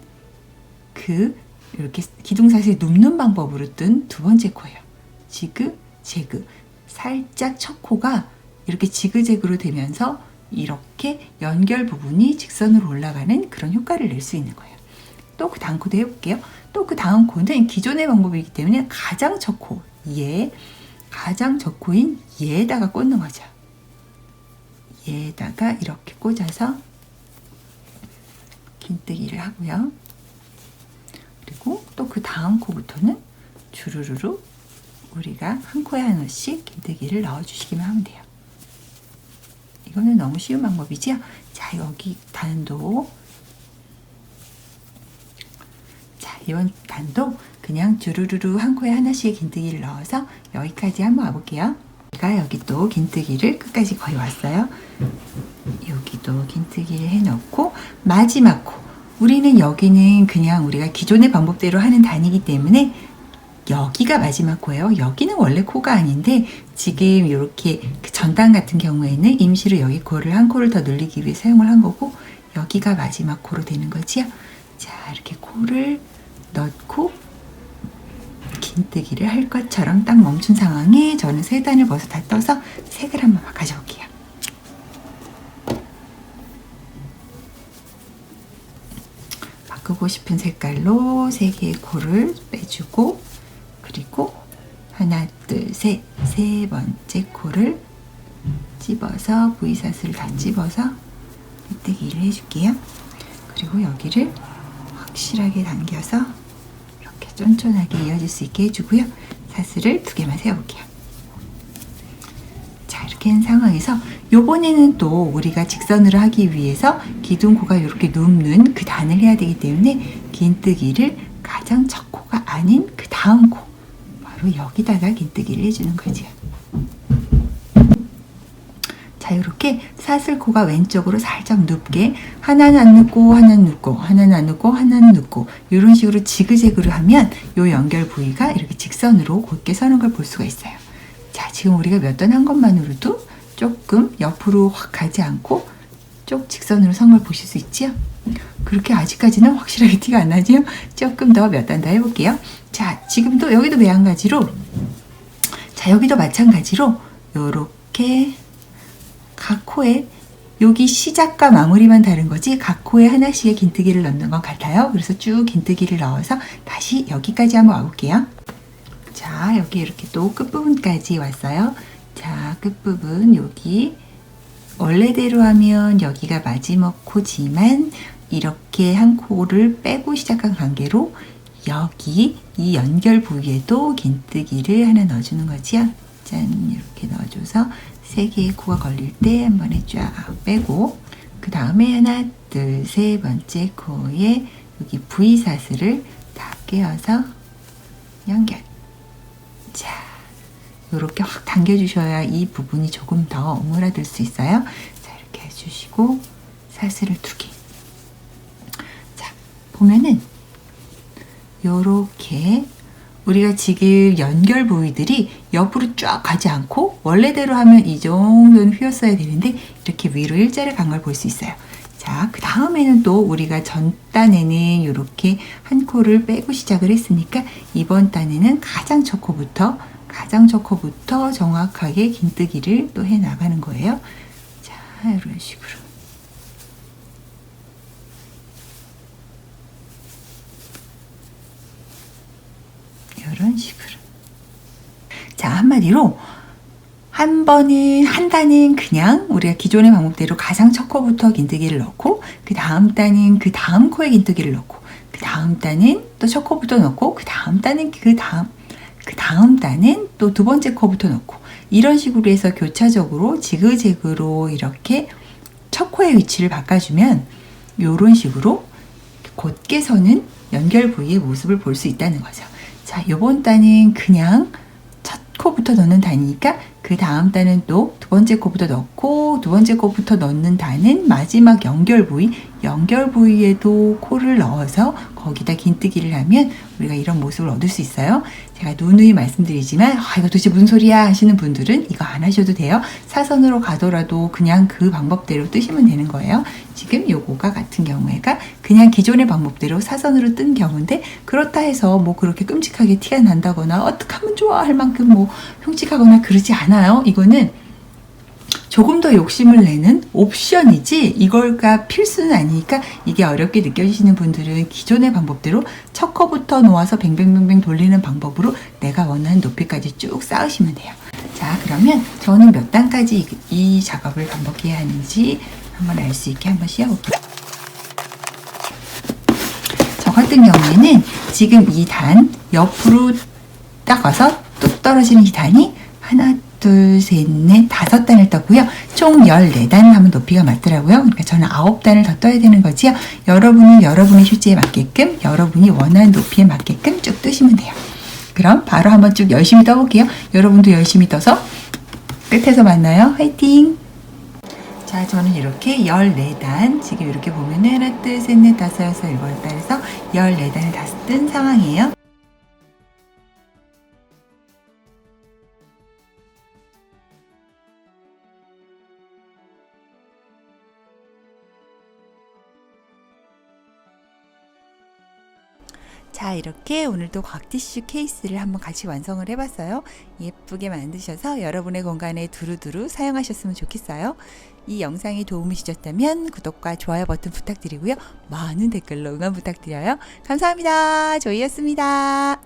이렇게 기둥사슬 눕는 방법으로 뜬 2번째 코예요. 지그, 재그. 살짝 첫 코가 이렇게 지그재그로 되면서 이렇게 연결 부분이 직선으로 올라가는 그런 효과를 낼 수 있는 거예요. 또 그 다음 코도 해볼게요. 또 그 다음 코는 기존의 방법이기 때문에 가장 첫 코, 가장 첫 코인 얘에다가 꽂는 거죠. 얘에다가 이렇게 꽂아서 긴뜨기를 하고요. 그리고 또 그 다음 코부터는 주르르르 우리가 한 코에 하나씩 긴뜨기를 넣어주시기만 하면 돼요. 이거는 너무 쉬운 방법이죠. 자, 여기 단도. 자, 이번 단도 그냥 주르르르 한 코에 하나씩 긴뜨기를 넣어서 여기까지 한번 와볼게요. 제가 여기 또 긴뜨기를 끝까지 거의 왔어요. 여기도 긴뜨기를 해놓고 마지막 코. 우리는 여기는 그냥 우리가 기존의 방법대로 하는 단이기 때문에 여기가 마지막 코예요. 여기는 원래 코가 아닌데 지금 이렇게 그 전단 같은 경우에는 임시로 여기 코를 한 코를 더 늘리기 위해 사용을 한 거고 여기가 마지막 코로 되는 거지요. 자, 이렇게 코를 넣고 긴뜨기를 할 것처럼 딱 멈춘 상황에 저는 3단을 벌써 다 떠서 색을 한번 가져올게요. 바꾸고 싶은 색깔로 3개의 코를 빼주고 그리고 하나, 둘, 셋, 3번째 코를 찝어서 V사슬을 다 찝어서 긴뜨기를 해줄게요. 그리고 여기를 확실하게 당겨서 이렇게 쫀쫀하게 이어질 수 있게 해주고요. 사슬을 2개만 세워볼게요. 자, 이렇게 한 상황에서 요번에는 또 우리가 직선으로 하기 위해서 기둥코가 이렇게 눕는 그 단을 해야 되기 때문에 긴뜨기를 가장 첫 코가 아닌 그 다음 코 바로 여기다가 긴뜨기를 해주는 거죠. 자, 이렇게 사슬코가 왼쪽으로 살짝 눕게 하나는 안 눕고 하나는 눕고 하나는 안 눕고 하나는 눕고 이런 식으로 지그재그로 하면 이 연결 부위가 이렇게 직선으로 곧게 서는 걸 볼 수가 있어요. 자, 지금 우리가 몇 단 한 것만으로도 조금 옆으로 확 가지 않고 쭉 직선으로 선 걸 보실 수 있죠? 그렇게 아직까지는 확실하게 티가 안 나죠? 조금 더 몇 단 더 해볼게요. 자, 지금도 여기도 매한가지로 자, 여기도 마찬가지로 요렇게 각 코에 여기 시작과 마무리만 다른 거지 각 코에 하나씩의 긴뜨기를 넣는 건 같아요. 그래서 쭉 긴뜨기를 넣어서 다시 여기까지 한번 와볼게요. 자, 여기 이렇게 또 끝부분까지 왔어요. 자, 끝부분 여기 원래대로 하면 여기가 마지막 코지만 이렇게 한 코를 빼고 시작한 관계로 여기 이 연결 부위에도 긴뜨기를 하나 넣어주는 거지요. 짠, 이렇게 넣어줘서 3개의 코가 걸릴 때 한 번에 쫙 빼고 그 다음에 하나, 둘, 3번째 코에 여기 V사슬을 다 끼워서 연결. 자, 이렇게 확 당겨주셔야 이 부분이 조금 더 오므라들 수 있어요. 자, 이렇게 해주시고 사슬을 2개. 자, 보면은 요렇게 우리가 지금 연결 부위들이 옆으로 쫙 가지 않고 원래대로 하면 이 정도는 휘었어야 되는데 이렇게 위로 일자를 간 걸 볼 수 있어요. 자, 그 다음에는 또 우리가 전 단에는 이렇게 한 코를 빼고 시작을 했으니까 이번 단에는 가장 첫 코부터 정확하게 긴뜨기를 또 해 나가는 거예요. 자, 이런 식으로. 이런 식으로. 자, 한마디로 한 단은 그냥 우리가 기존의 방법대로 가장 첫 코부터 긴뜨기를 넣고 그 다음 단은 그 다음 코에 긴뜨기를 넣고 그 다음 단은 또 첫 코부터 넣고 그 다음 단은 그 다음 단은 또 2번째 코부터 넣고 이런 식으로 해서 교차적으로 지그재그로 이렇게 첫 코의 위치를 바꿔주면 이런 식으로 곧게 서는 연결 부위의 모습을 볼 수 있다는 거죠. 자, 요번 단은 그냥 첫 코부터 넣는 단이니까 그 다음 단은 또 2번째 코부터 넣고 2번째 코부터 넣는 단은 마지막 연결 부위 연결 부위에도 코를 넣어서 거기다 긴뜨기를 하면 우리가 이런 모습을 얻을 수 있어요. 제가 누누이 말씀드리지만 이거 도대체 무슨 소리야 하시는 분들은 이거 안 하셔도 돼요. 사선으로 가더라도 그냥 그 방법대로 뜨시면 되는 거예요. 지금 요거가 같은 경우에가 그냥 기존의 방법대로 사선으로 뜬 경우인데, 그렇다 해서 뭐 그렇게 끔찍하게 티가 난다거나 어떡하면 좋아 할 만큼 뭐 흉측하거나 그러지 않아요. 이거는 조금 더 욕심을 내는 옵션이지 이걸가 필수는 아니니까, 이게 어렵게 느껴지시는 분들은 기존의 방법대로 첫 커부터 놓아서 뱅뱅뱅뱅 돌리는 방법으로 내가 원하는 높이까지 쭉 쌓으시면 돼요. 자, 그러면 저는 몇 단까지 이 작업을 반복해야 하는지 한번 알 수 있게 한번 씌워볼게요. 저 같은 경우에는 지금 이 단 옆으로 딱 와서 뚝 떨어지는 이 단이 하나, 둘, 셋, 넷, 5단을 떴고요. 총 14단 하면 높이가 맞더라고요. 그러니까 저는 9단을 더 떠야 되는 거지요. 여러분은 여러분의 휴지에 맞게끔, 여러분이 원하는 높이에 맞게끔 쭉 뜨시면 돼요. 그럼 바로 한번 쭉 열심히 떠볼게요. 여러분도 열심히 떠서 끝에서 만나요. 화이팅! 자, 저는 이렇게 14단, 지금 이렇게 보면은 하나, 둘, 셋, 넷, 다섯, 여섯, 일곱, 여덟 해서 14단을 다 뜬 상황이에요. 자, 이렇게 오늘도 곽티슈 케이스를 한번 같이 완성을 해봤어요. 예쁘게 만드셔서 여러분의 공간에 두루두루 사용하셨으면 좋겠어요. 이 영상이 도움이 주셨다면 구독과 좋아요 버튼 부탁드리고요. 많은 댓글로 응원 부탁드려요. 감사합니다. 조이였습니다.